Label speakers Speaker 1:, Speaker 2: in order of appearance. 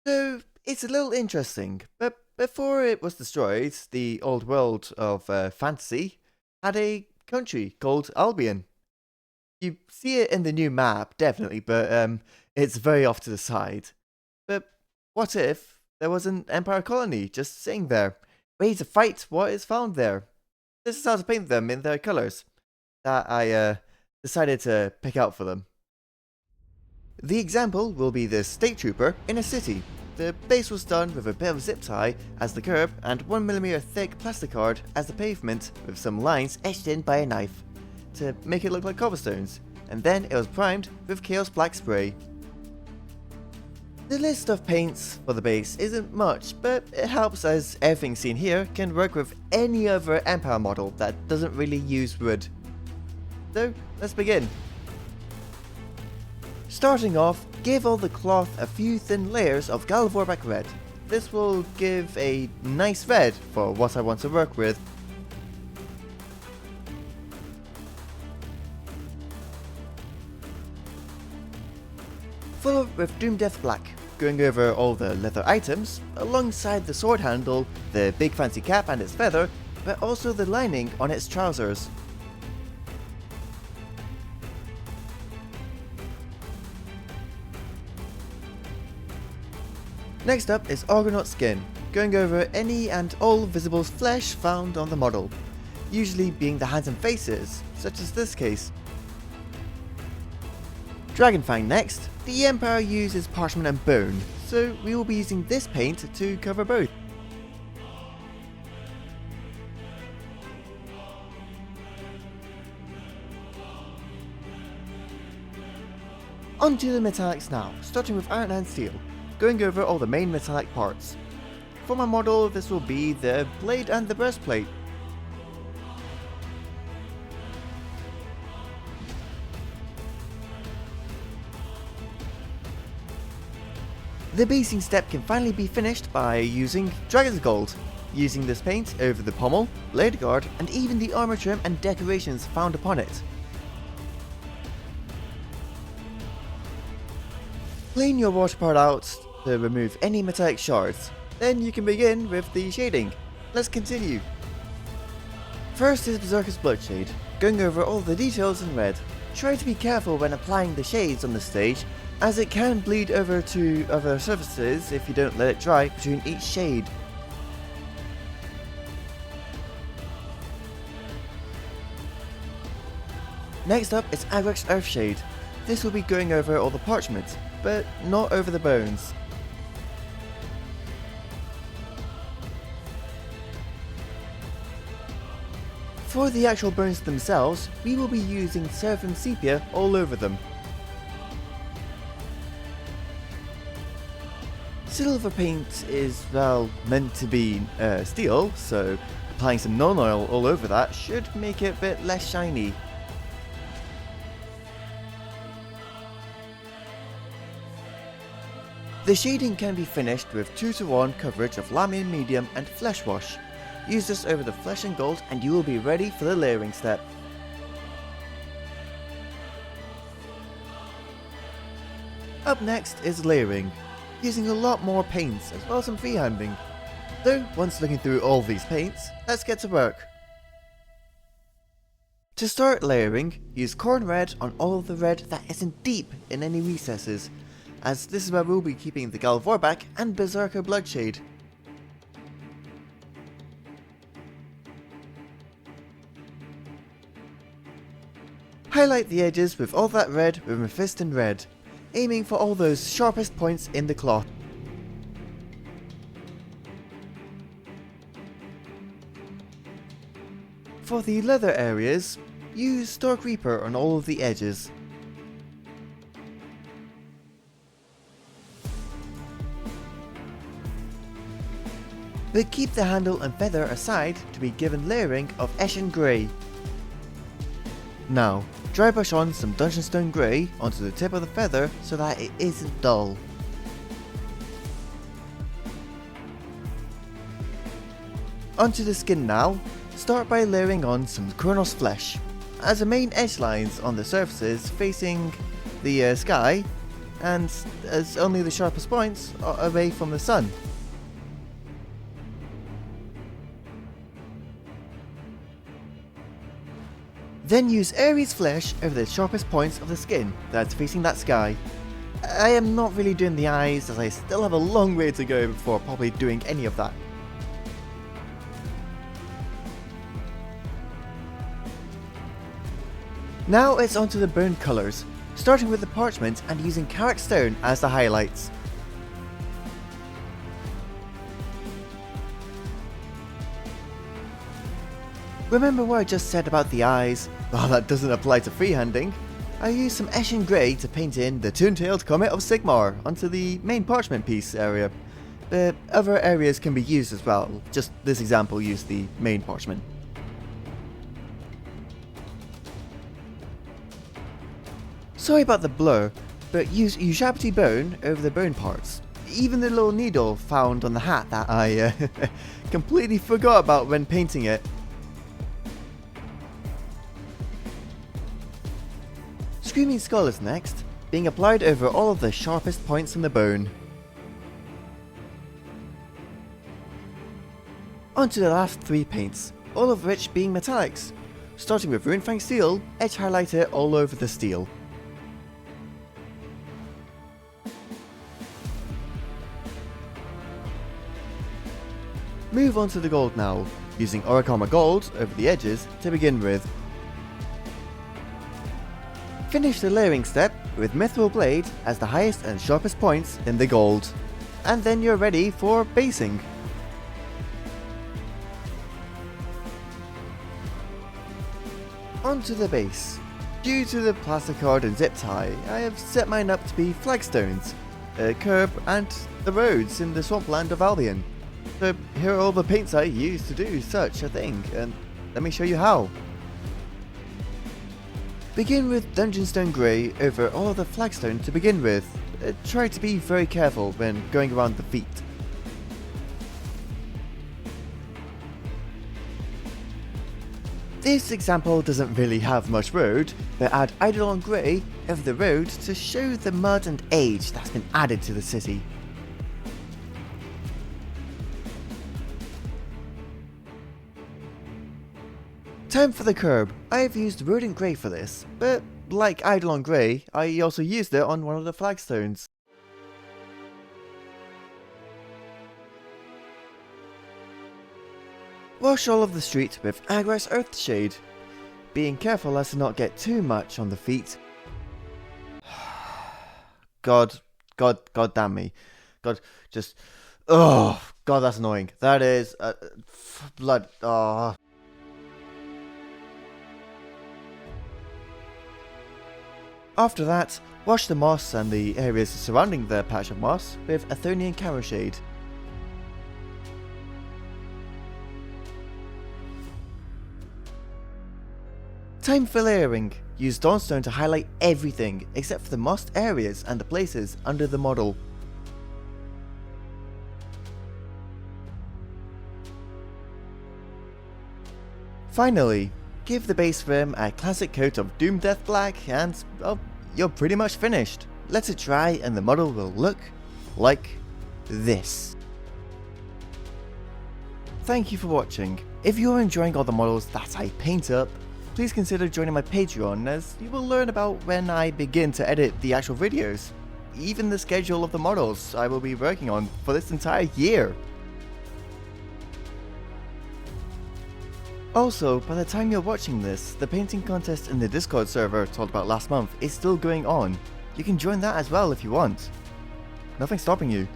Speaker 1: So, it's a little interesting, but before it was destroyed, the old world of fantasy had a country called Albion. You see it in the new map, definitely, but it's very off to the side. But what if there was an Empire colony just sitting there, ready to fight what is found there? This is how to paint them in their colors that I decided to pick out for them. The example will be the State Trooper in a city. The base was done with a bit of zip tie as the curb and 1mm thick plastic card as the pavement with some lines etched in by a knife to make it look like cobblestones, and then it was primed with Chaos Black spray. The list of paints for the base isn't much, but it helps as everything seen here can work with any other Empire model that doesn't really use wood. So let's begin. Starting off, give all the cloth a few thin layers of Galvorback red. This will give a nice red for what I want to work with. Follow with Doom Death Black, going over all the leather items, alongside the sword handle, the big fancy cap and its feather, but also the lining on its trousers. Next up is Argonaut Skin, going over any and all visible flesh found on the model, usually being the hands and faces, such as this case. Dragonfang next. The Empire uses parchment and bone, so we will be using this paint to cover both. Onto the metallics now, starting with iron and steel, going over all the main metallic parts. For my model, this will be the blade and the breastplate. The basing step can finally be finished by using Dragon's Gold, using this paint over the pommel, blade guard, and even the armor trim and decorations found upon it. Clean your water part out to remove any metallic shards, then you can begin with the shading. Let's continue. First is Berserker's Bloodshade, going over all the details in red. Try to be careful when applying the shades on the stage, as it can bleed over to other surfaces if you don't let it dry between each shade. Next up is Agrek's Earthshade. This will be going over all the parchment, but not over the bones. For the actual bones themselves, we will be using Seraphim Sepia all over them. Silver paint is, well, meant to be steel, so applying some non-oil all over that should make it a bit less shiny. The shading can be finished with 2:1 coverage of Lamian Medium and Flesh Wash. Use this over the flesh and gold and you will be ready for the layering step. Up next is layering, using a lot more paints as well as some freehanding. So once looking through all these paints, let's get to work. To start layering, use Corn Red on all of the red that isn't deep in any recesses, as this is where we'll be keeping the Galvorback and Berserker Bloodshade. Highlight the edges with all that red with Mephiston Red, aiming for all those sharpest points in the cloth. For the leather areas, use Stark Reaper on all of the edges. But keep the handle and feather aside to be given layering of Eshin Grey. Now, dry brush on some Dungeonstone Grey onto the tip of the feather so that it isn't dull. Onto the skin now, start by layering on some Kronos Flesh, as the main edge lines on the surfaces facing the sky, and as only the sharpest points are away from the sun. Then use Aries flesh over the sharpest points of the skin that's facing that sky. I am not really doing the eyes, as I still have a long way to go before probably doing any of that. Now it's onto the bone colours, starting with the parchment and using Karak stone as the highlights. Remember what I just said about the eyes? Well, that doesn't apply to freehanding. I used some Eshin Grey to paint in the Toon-tailed Comet of Sigmar onto the main parchment piece area. The other areas can be used as well, just this example used the main parchment. Sorry about the blur, but use ushabti bone over the bone parts. Even the little needle found on the hat that I completely forgot about when painting it. Screaming Skull is next, being applied over all of the sharpest points on the bone. On to the last 3 paints, all of which being metallics. Starting with Runefang Steel, edge highlight it all over the steel. Move on to the gold now, using Orichalma Gold over the edges to begin with. Finish the layering step with Mithril Blade as the highest and sharpest points in the gold. And then you're ready for basing. Onto the base. Due to the plasticard and zip tie, I have set mine up to be flagstones, a curb and the roads in the swampland of Albion. So here are all the paints I used to do such a thing, and let me show you how. Begin with Dungeonstone Grey over all of the flagstone to begin with. Try to be very careful when going around the feet. This example doesn't really have much road, but add Eidolon Grey over the road to show the mud and age that's been added to the city. Time for the curb. I have used Rodent Grey for this, but like Eidolon Grey, I also used it on one of the flagstones. Wash all of the street with Agras Earthshade, being careful as to not get too much on the feet. God damn me. God, just, oh, God, that's annoying. That is, blood, oh. After that, wash the moss and the areas surrounding the patch of moss with Athonian Caro Shade. Time for layering. Use Dawnstone to highlight everything except for the mossed areas and the places under the model. Finally, give the base rim a classic coat of Doom Death Black and, well, you're pretty much finished. Let it dry and the model will look like this. Thank you for watching. If you're enjoying all the models that I paint up, please consider joining my Patreon, as you will learn about when I begin to edit the actual videos, even the schedule of the models I will be working on for this entire year. Also, by the time you're watching this, the painting contest in the Discord server talked about last month is still going on. You can join that as well if you want. Nothing's stopping you.